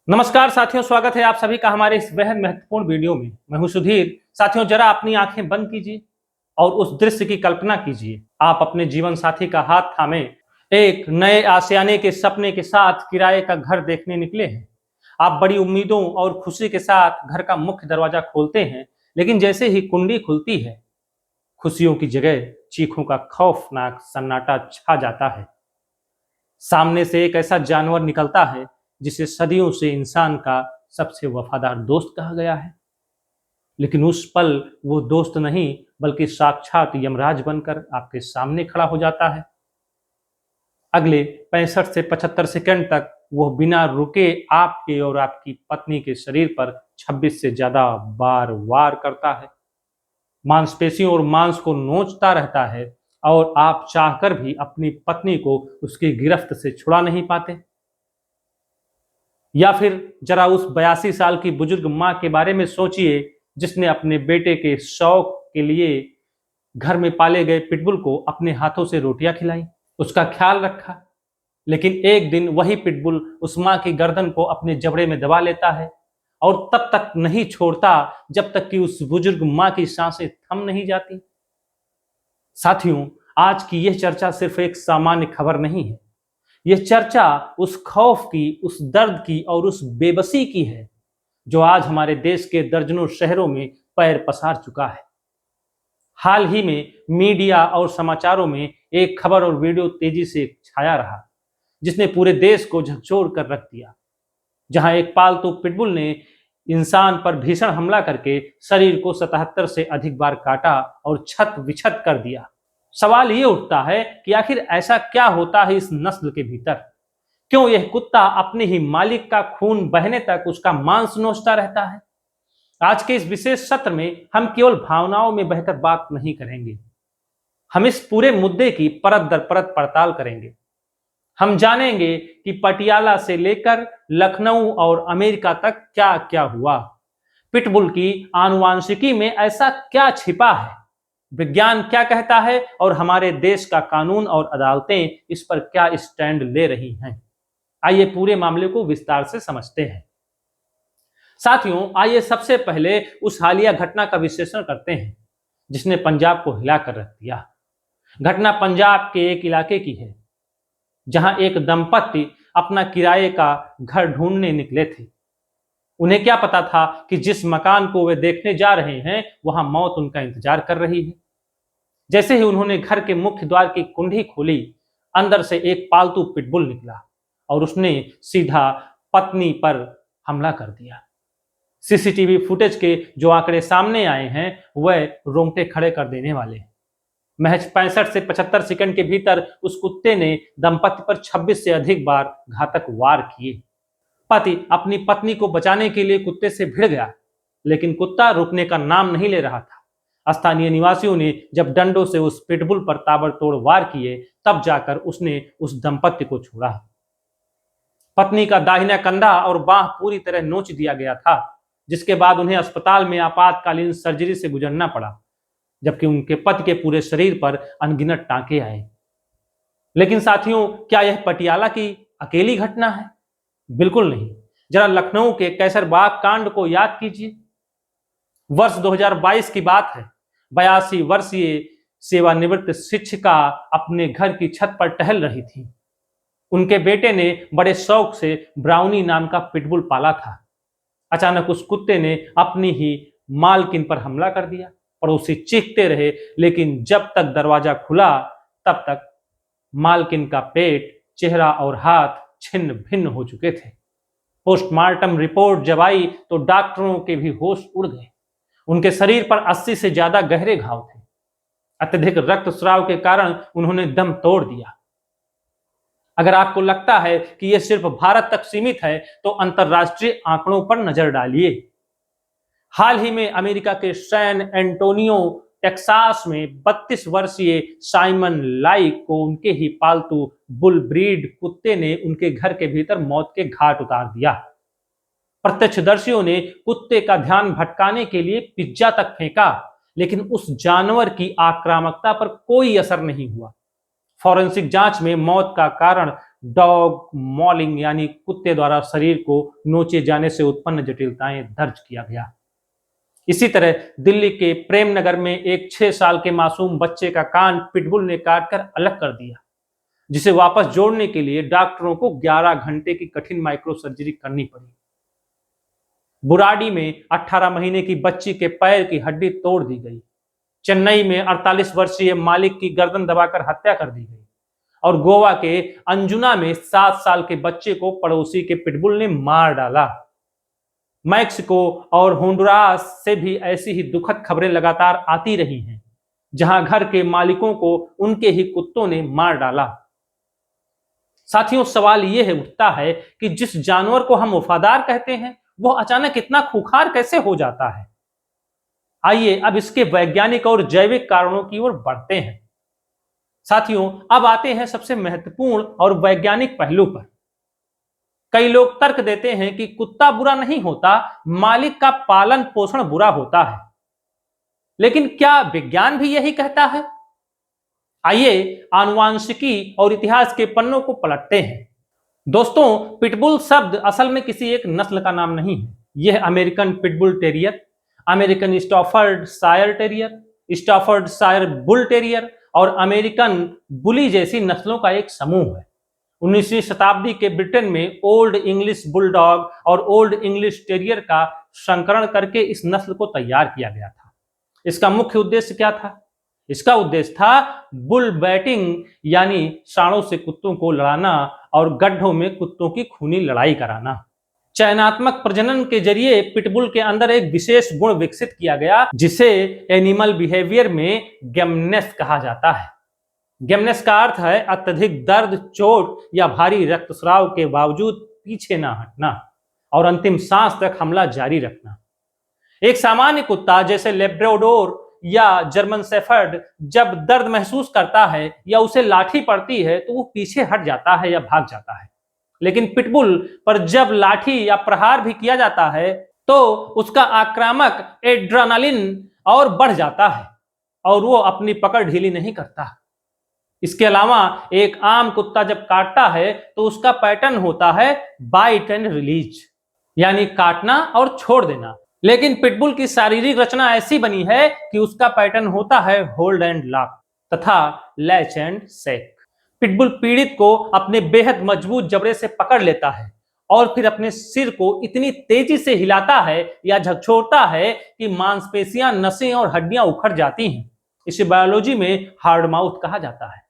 नमस्कार साथियों, स्वागत है आप सभी का हमारे इस बेहद महत्वपूर्ण वीडियो में। मैं हूं सुधीर। साथियों, जरा अपनी आंखें बंद कीजिए और उस दृश्य की कल्पना कीजिए। आप अपने जीवन साथी का हाथ थामे एक नए आशियाने के सपने के साथ किराए का घर देखने निकले हैं। आप बड़ी उम्मीदों और खुशी के साथ घर का मुख्य दरवाजा खोलते हैं, लेकिन जैसे ही कुंडी खुलती है, खुशियों की जगह चीखों का खौफनाक सन्नाटा छा जाता है। सामने से एक ऐसा जानवर निकलता है जिसे सदियों से इंसान का सबसे वफादार दोस्त कहा गया है, लेकिन उस पल वो दोस्त नहीं बल्कि साक्षात यमराज बनकर आपके सामने खड़ा हो जाता है। अगले 65 से 75 सेकंड तक वो बिना रुके आपके और आपकी पत्नी के शरीर पर 26 से ज्यादा बार वार करता है, मांसपेशियों और मांस को नोचता रहता है और आप चाहकर भी अपनी पत्नी को उसकी गिरफ्त से छुड़ा नहीं पाते। या फिर जरा उस 82 साल की बुजुर्ग मां के बारे में सोचिए, जिसने अपने बेटे के शौक के लिए घर में पाले गए पिटबुल को अपने हाथों से रोटियां खिलाई, उसका ख्याल रखा। लेकिन एक दिन वही पिटबुल उस मां की गर्दन को अपने जबड़े में दबा लेता है और तब तक नहीं छोड़ता जब तक कि उस बुजुर्ग मां की सांसें थम नहीं जाती। साथियों, आज की यह चर्चा सिर्फ एक सामान्य खबर नहीं है। यह चर्चा उस खौफ की, उस दर्द की और उस बेबसी की है जो आज हमारे देश के दर्जनों शहरों में पैर पसार चुका है। हाल ही में मीडिया और समाचारों में एक खबर और वीडियो तेजी से छाया रहा, जिसने पूरे देश को झकझोर कर रख दिया। जहां एक पालतू पिटबुल ने इंसान पर भीषण हमला करके शरीर को 77 से अधिक बार काटा और छत विछत कर दिया। सवाल ये उठता है कि आखिर ऐसा क्या होता है इस नस्ल के भीतर? क्यों यह कुत्ता अपने ही मालिक का खून बहने तक उसका मांस नोचता रहता है? आज के इस विशेष सत्र में हम केवल भावनाओं में बहकर बात नहीं करेंगे, हम इस पूरे मुद्दे की परत दर परत पड़ताल करेंगे। हम जानेंगे कि पटियाला से लेकर लखनऊ और अमेरिका तक क्या क्या हुआ। पिटबुल की आनुवांशिकी में ऐसा क्या छिपा है, विज्ञान क्या कहता है और हमारे देश का कानून और अदालतें इस पर क्या स्टैंड ले रही हैं। आइए पूरे मामले को विस्तार से समझते हैं। साथियों, आइए सबसे पहले उस हालिया घटना का विश्लेषण करते हैं जिसने पंजाब को हिला कर रख दिया। घटना पंजाब के एक इलाके की है जहां एक दंपत्ति अपना किराए का घर ढूंढने निकले थे। उन्हें क्या पता था कि जिस मकान को वे देखने जा रहे हैं वहां मौत उनका इंतजार कर रही है। जैसे ही उन्होंने घर के मुख्य द्वार की कुंडी खोली, अंदर से एक पालतू पिटबुल निकला और उसने सीधा पत्नी पर हमला कर दिया। सीसीटीवी फुटेज के जो आंकड़े सामने आए हैं वह रोंगटे खड़े कर देने वाले हैं। महज 65 से 75 सेकंड के भीतर उस कुत्ते ने दंपति पर 26 से अधिक बार घातक वार किए। पति अपनी पत्नी को बचाने के लिए कुत्ते से भिड़ गया, लेकिन कुत्ता रुकने का नाम नहीं ले रहा था। स्थानीय निवासियों ने जब डंडों से उस पिटबुल पर ताबड़तोड़ वार किए, तब जाकर उसने उस दंपति को छोड़ा। पत्नी का दाहिना कंधा और बांह पूरी तरह नोच दिया गया था, जिसके बाद उन्हें अस्पताल में आपातकालीन सर्जरी से गुजरना पड़ा, जबकि उनके पति के पूरे शरीर पर अनगिनत टांके आए। लेकिन साथियों, क्या यह पटियाला की अकेली घटना है? बिल्कुल नहीं। जरा लखनऊ के कैसरबाग कांड को याद कीजिए। वर्ष 2022 की बात है। 82 वर्षीय सेवानिवृत्त शिक्षिका अपने घर की छत पर टहल रही थी। उनके बेटे ने बड़े शौक से ब्राउनी नाम का पिटबुल पाला था। अचानक उस कुत्ते ने अपनी ही मालकिन पर हमला कर दिया। पड़ोसी चीखते रहे, लेकिन जब तक दरवाजा खुला तब तक मालकिन का पेट, चेहरा और हाथ छिन्न भिन्न हो चुके थे। पोस्टमार्टम रिपोर्ट जब आई तो डॉक्टरों के भी होश उड़ गए। उनके शरीर पर 80 से ज्यादा गहरे घाव थे। अत्यधिक रक्तस्राव के कारण उन्होंने दम तोड़ दिया। अगर आपको लगता है कि यह सिर्फ भारत तक सीमित है, तो अंतर्राष्ट्रीय आंकड़ों पर नजर डालिए। हाल ही में अमेरिका के सैन एंटोनियो टेक्सास में 32 वर्षीय साइमन लाइक को उनके ही पालतू बुल ब्रीड कुत्ते ने उनके घर के भीतर मौत के घाट उतार दिया। प्रत्यक्षदर्शियों ने कुत्ते का ध्यान भटकाने के लिए पिज्जा तक फेंका, लेकिन उस जानवर की आक्रामकता पर कोई असर नहीं हुआ। फॉरेंसिक जांच में मौत का कारण डॉग मॉलिंग यानी कुत्ते द्वारा शरीर को नोचे जाने से उत्पन्न जटिलताएं दर्ज किया गया। इसी तरह दिल्ली के प्रेम नगर में एक 6 साल के मासूम बच्चे का कान पिटबुल ने काटकर अलग कर दिया, जिसे वापस जोड़ने के लिए डॉक्टरों को 11 घंटे की कठिन माइक्रो सर्जरी करनी पड़ी। बुराड़ी में 18 महीने की बच्ची के पैर की हड्डी तोड़ दी गई। चेन्नई में 48 वर्षीय मालिक की गर्दन दबाकर हत्या कर दी गई और गोवा के अंजुना में 7 साल के बच्चे को पड़ोसी के पिटबुल ने मार डाला। मैक्सिको और होंडुरास से भी ऐसी ही दुखद खबरें लगातार आती रही हैं, जहां घर के मालिकों को उनके ही कुत्तों ने मार डाला। साथियों, सवाल यह उठता है कि जिस जानवर को हम वफादार कहते हैं वह अचानक इतना खूंखार कैसे हो जाता है। आइए अब इसके वैज्ञानिक और जैविक कारणों की ओर बढ़ते हैं। साथियों, अब आते हैं सबसे महत्वपूर्ण और वैज्ञानिक पहलू पर। कई लोग तर्क देते हैं कि कुत्ता बुरा नहीं होता, मालिक का पालन पोषण बुरा होता है। लेकिन क्या विज्ञान भी यही कहता है? आइए आनुवांशिकी और इतिहास के पन्नों को पलटते हैं। दोस्तों, पिटबुल शब्द असल में किसी एक नस्ल का नाम नहीं है। यह अमेरिकन पिटबुल टेरियर, अमेरिकन स्टॉफर्ड शायर टेरियर, स्टॉफर्ड शायर बुल टेरियर और अमेरिकन बुली जैसी नस्लों का एक समूह है। 19वीं शताब्दी के ब्रिटेन में ओल्ड इंग्लिश बुलडॉग और ओल्ड इंग्लिश टेरियर का संकरण करके इस नस्ल को तैयार किया गया था। इसका मुख्य उद्देश्य क्या था? इसका उद्देश्य था बुल बैटिंग यानी सांडों से कुत्तों को लड़ाना और गड्ढों में कुत्तों की खूनी लड़ाई कराना। चयनात्मक प्रजनन के जरिए पिटबुल के अंदर एक विशेष गुण विकसित किया गया, जिसे एनिमल बिहेवियर में गेमनेस कहा जाता है। गेमनेस का अर्थ है अत्यधिक दर्द, चोट या भारी रक्तस्राव के बावजूद पीछे ना हटना और अंतिम सांस तक हमला जारी रखना। एक सामान्य कुत्ता जैसे लेब्राडोर या जर्मन शेफर्ड जब दर्द महसूस करता है या उसे लाठी पड़ती है तो वो पीछे हट जाता है या भाग जाता है। लेकिन पिटबुल पर जब लाठी या प्रहार भी किया जाता है तो उसका आक्रामक एड्रेनालिन और बढ़ जाता है और वो अपनी पकड़ ढीली नहीं करता। इसके अलावा एक आम कुत्ता जब काटता है तो उसका पैटर्न होता है बाइट एंड रिलीज, यानी काटना और छोड़ देना। लेकिन पिटबुल की शारीरिक रचना ऐसी बनी है कि उसका पैटर्न होता है होल्ड एंड लॉक तथा लैच एंड सेक। पिटबुल पीड़ित को अपने बेहद मजबूत जबड़े से पकड़ लेता है और फिर अपने सिर को इतनी तेजी से हिलाता है या झकझोरता है कि मांसपेशियां, नसें और हड्डियां उखड़ जाती हैं। इसे बायोलॉजी में हार्ड माउथ कहा जाता है।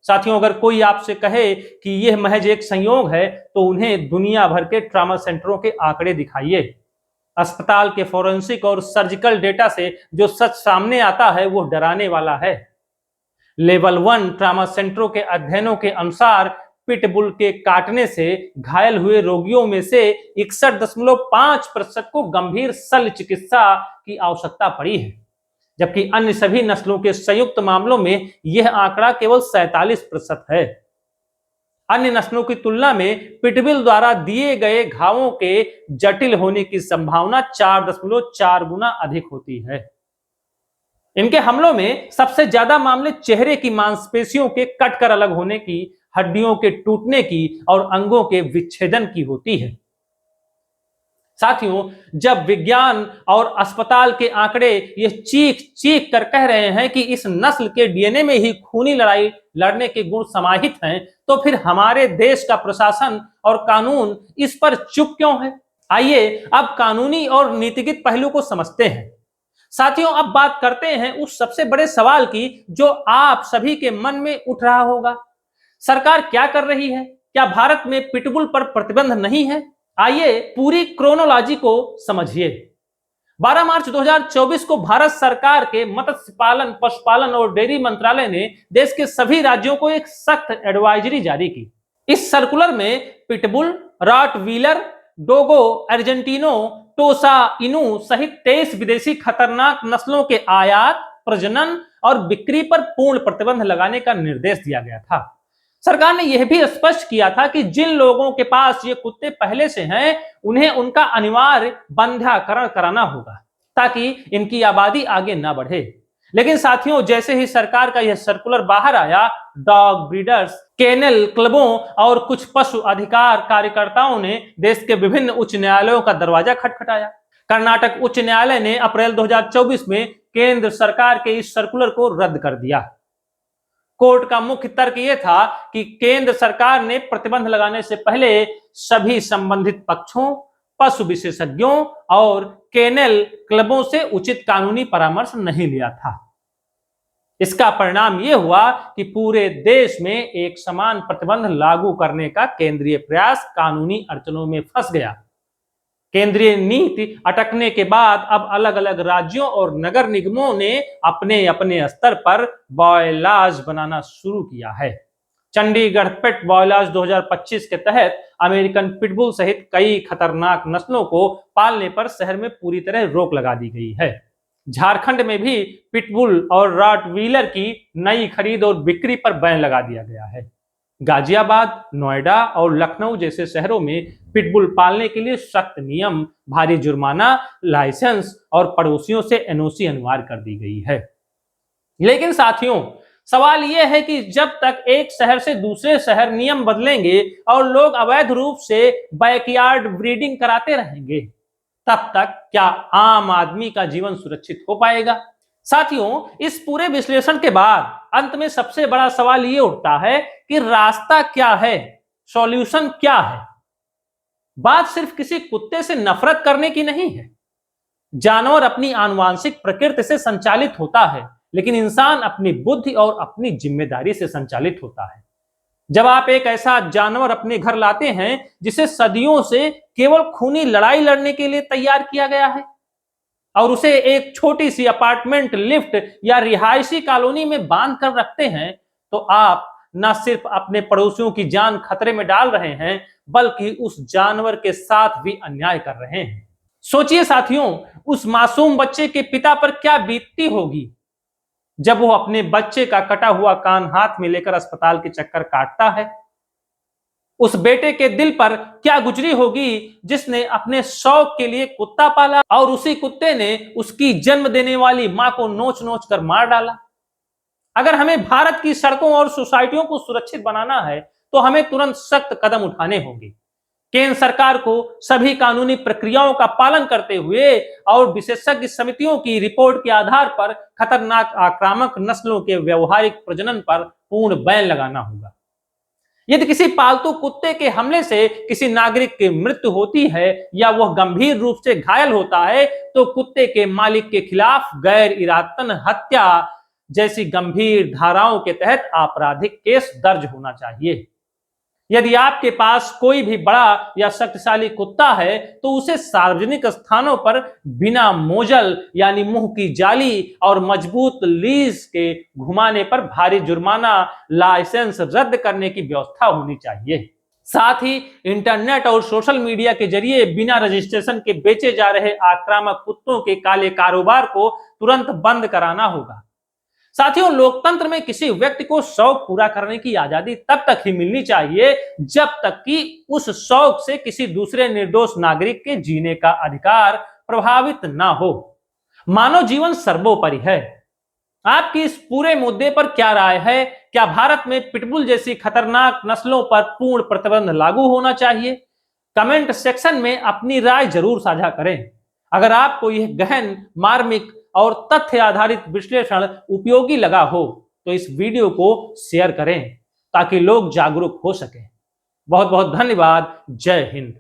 साथियों, अगर कोई आपसे कहे कि यह महज एक संयोग है तो उन्हें दुनिया भर के ट्रॉमा सेंटरों के आंकड़े दिखाइए। अस्पताल के फोरेंसिक और सर्जिकल डेटा से जो सच सामने आता है वो डराने वाला है। लेवल 1 ट्रॉमा सेंटरों के अध्ययनों के अनुसार पिटबुल के काटने से घायल हुए रोगियों में से 61.5% को गंभीर शल्य चिकित्सा की आवश्यकता पड़ी है, जबकि अन्य सभी नस्लों के संयुक्त मामलों में यह आंकड़ा केवल 47% है। अन्य नस्लों की तुलना में पिटबुल द्वारा दिए गए घावों के जटिल होने की संभावना 4.4 गुना अधिक होती है। इनके हमलों में सबसे ज्यादा मामले चेहरे की मांसपेशियों के कटकर अलग होने की, हड्डियों के टूटने की और अंगों के विच्छेदन की होती है। साथियों, जब विज्ञान और अस्पताल के आंकड़े ये चीख चीख कर कह रहे हैं कि इस नस्ल के डीएनए में ही खूनी लड़ाई लड़ने के गुण समाहित हैं, तो फिर हमारे देश का प्रशासन और कानून इस पर चुप क्यों है? आइए अब कानूनी और नीतिगत पहलू को समझते हैं। साथियों, अब बात करते हैं उस सबसे बड़े सवाल की जो आप सभी के मन में उठ रहा होगा। सरकार क्या कर रही है? क्या भारत में पिटबुल पर प्रतिबंध नहीं है? आइए पूरी क्रोनोलॉजी को समझिए। 12 मार्च 2024 को भारत सरकार के मत्स्य पालन, पशुपालन और डेयरी मंत्रालय ने देश के सभी राज्यों को एक सख्त एडवाइजरी जारी की। इस सर्कुलर में पिटबुल, रॉटवीलर, डोगो, अर्जेंटिनो, टोसा इनू सहित 23 विदेशी खतरनाक नस्लों के आयात, प्रजनन और बिक्री पर पूर्ण प्रतिबंध लगाने का निर्देश दिया गया था। सरकार ने यह भी स्पष्ट किया था कि जिन लोगों के पास ये कुत्ते पहले से हैं, उन्हें उनका अनिवार्य बंध्याकरण कराना होगा ताकि इनकी आबादी आगे ना बढ़े। लेकिन साथियों, जैसे ही सरकार का यह सर्कुलर बाहर आया, डॉग ब्रीडर्स, केनल क्लबों और कुछ पशु अधिकार कार्यकर्ताओं ने देश के विभिन्न उच्च न्यायालयों का दरवाजा खटखटाया। कर्नाटक उच्च न्यायालय ने अप्रैल 2024 में केंद्र सरकार के इस सर्कुलर को रद्द कर दिया। कोर्ट का मुख्य तर्क यह था कि केंद्र सरकार ने प्रतिबंध लगाने से पहले सभी संबंधित पक्षों, पशु विशेषज्ञों और केनल क्लबों से उचित कानूनी परामर्श नहीं लिया था। इसका परिणाम यह हुआ कि पूरे देश में एक समान प्रतिबंध लागू करने का केंद्रीय प्रयास कानूनी अड़चनों में फंस गया। केंद्रीय नीति अटकने के बाद अब अलग अलग राज्यों और नगर निगमों ने अपने अपने स्तर पर बायलॉज बनाना शुरू किया है। चंडीगढ़ पेट बायलॉज 2025 के तहत अमेरिकन पिटबुल सहित कई खतरनाक नस्लों को पालने पर शहर में पूरी तरह रोक लगा दी गई है। झारखंड में भी पिटबुल और रॉटवीलर की नई खरीद और बिक्री पर बैन लगा दिया गया है। गाजियाबाद, नोएडा और लखनऊ जैसे शहरों में पिटबुल पालने के लिए सख्त नियम, भारी जुर्माना, लाइसेंस और पड़ोसियों से एनओसी अनिवार्य कर दी गई है। लेकिन साथियों, सवाल यह है कि जब तक एक शहर से दूसरे शहर नियम बदलेंगे और लोग अवैध रूप से बैकयार्ड ब्रीडिंग कराते रहेंगे, तब तक क्या आम आदमी का जीवन सुरक्षित हो पाएगा? साथियों, इस पूरे विश्लेषण के बाद अंत में सबसे बड़ा सवाल ये उठता है कि रास्ता क्या है, सॉल्यूशन क्या है? बात सिर्फ किसी कुत्ते से नफरत करने की नहीं है। जानवर अपनी आनुवांशिक प्रकृति से संचालित होता है, लेकिन इंसान अपनी बुद्धि और अपनी जिम्मेदारी से संचालित होता है। जब आप एक ऐसा जानवर अपने घर लाते हैं जिसे सदियों से केवल खूनी लड़ाई लड़ने के लिए तैयार किया गया है और उसे एक छोटी सी अपार्टमेंट, लिफ्ट या रिहायशी कॉलोनी में बांध कर रखते हैं, तो आप न सिर्फ अपने पड़ोसियों की जान खतरे में डाल रहे हैं, बल्कि उस जानवर के साथ भी अन्याय कर रहे हैं। सोचिए साथियों, उस मासूम बच्चे के पिता पर क्या बीतती होगी जब वो अपने बच्चे का कटा हुआ कान हाथ में लेकर अस्पताल के चक्कर काटता है। उस बेटे के दिल पर क्या गुजरी होगी जिसने अपने शौक के लिए कुत्ता पाला और उसी कुत्ते ने उसकी जन्म देने वाली मां को नोच नोच कर मार डाला। अगर हमें भारत की सड़कों और सोसाइटियों को सुरक्षित बनाना है तो हमें तुरंत सख्त कदम उठाने होंगे। केंद्र सरकार को सभी कानूनी प्रक्रियाओं का पालन करते हुए और विशेषज्ञ समितियों की रिपोर्ट के आधार पर खतरनाक आक्रामक नस्लों के व्यवहारिक प्रजनन पर पूर्ण बैन लगाना होगा। यदि किसी पालतू कुत्ते के हमले से किसी नागरिक की मृत्यु होती है या वह गंभीर रूप से घायल होता है, तो कुत्ते के मालिक के खिलाफ गैर इरादतन हत्या जैसी गंभीर धाराओं के तहत आपराधिक केस दर्ज होना चाहिए। यदि आपके पास कोई भी बड़ा या शक्तिशाली कुत्ता है तो उसे सार्वजनिक स्थानों पर बिना मोजल यानी मुंह की जाली और मजबूत लीज के घुमाने पर भारी जुर्माना, लाइसेंस रद्द करने की व्यवस्था होनी चाहिए। साथ ही इंटरनेट और सोशल मीडिया के जरिए बिना रजिस्ट्रेशन के बेचे जा रहे आक्रामक कुत्तों के काले कारोबार को तुरंत बंद कराना होगा। साथियों, लोकतंत्र में किसी व्यक्ति को शौक पूरा करने की आजादी तब तक ही मिलनी चाहिए जब तक कि उस शौक से किसी दूसरे निर्दोष नागरिक के जीने का अधिकार प्रभावित ना हो। मानव जीवन सर्वोपरि है। आपकी इस पूरे मुद्दे पर क्या राय है? क्या भारत में पिटबुल जैसी खतरनाक नस्लों पर पूर्ण प्रतिबंध लागू होना चाहिए? कमेंट सेक्शन में अपनी राय जरूर साझा करें। अगर आपको यह गहन, मार्मिक और तथ्य आधारित विश्लेषण उपयोगी लगा हो तो इस वीडियो को शेयर करें ताकि लोग जागरूक हो सकें। बहुत बहुत धन्यवाद। जय हिंद।